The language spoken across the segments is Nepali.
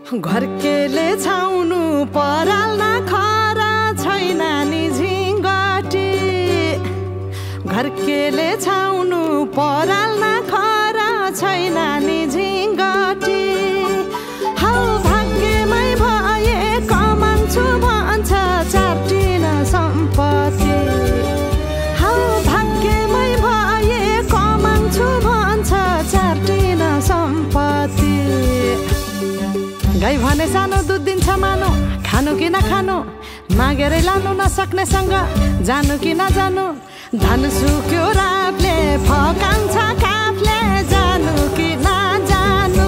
घरकेले छाउनु पराल नखरा छैन नि झिङ्गटी घरकेले छाउनु पराल नखरा छैन नि झिङ्गटी हौ भाग्यमै भए कमान्छु भन्छ चार्टिन सम्पत्ति हौ भाग्यमै भए कमान्छु भन्छ चार्टिन सम्पत्ति गाई भने सानो दुध दिन्छ मानो खानु कि नखानु मागेरै लानु नसक्नेसँग जानु कि नजानु धन सुक्यो रातले फकान्छ काफले जानु कि नजानु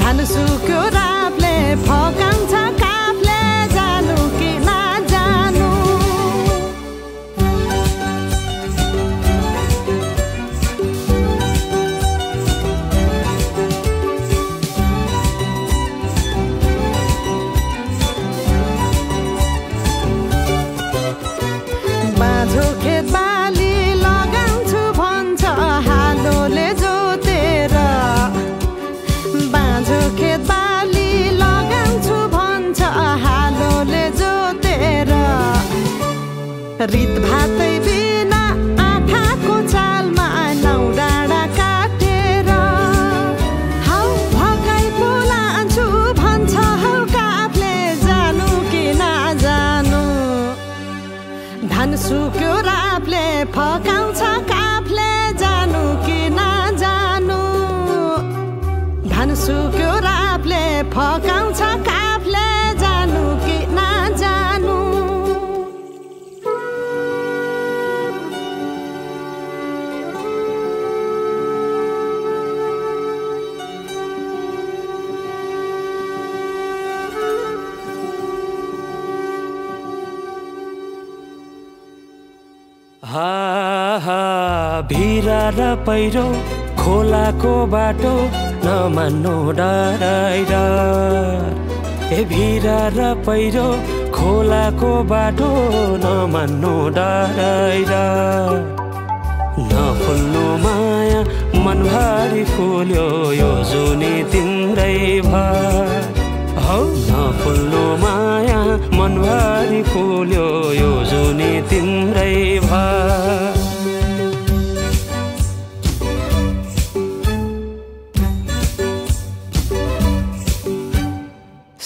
धन सुक्यो रातले फकान्छ काफले जानु कि नजानु बाँझो खेत बाली लगाउँछु भन्छ हालोले जोतेर बाँझो खेत बाली लगाउँछु भन्छ हालोले जोतेर रित भातै बिना आँखाको चालमा नौ डाँडा काटेर हौ भगाई बोलान्छु भन्छ हौ काफले जानु कि नजानु धन सुक्यो रापले फकाउँछ काफले जानु कि नजानु धन सुक्यो रापले फकाउँछ काफले जानु कि नजानु भिरा र पहिरो खोलाको बाटो नमान्नु डराइर ए भिरा र पहिरो खोलाको बाटो नमान्नु डराइर नफुल्नु माया मनभरि फुल्यो यो जुनी तिम्रै भर हौ नफुल्नु माया मनभरि फुल्यो यो जुनी तिम्रै भर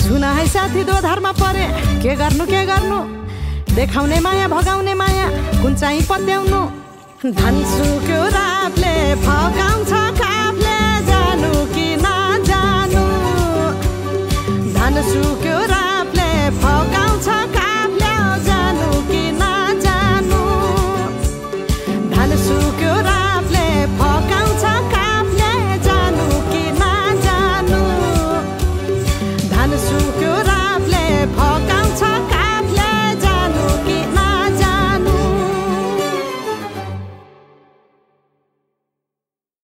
सुन है साथी दोधारमा परे के गर्नु देखाउने माया भगाउने माया कुन चाहिँ पत्याउनु धन सुक्यो रातले फगाउनु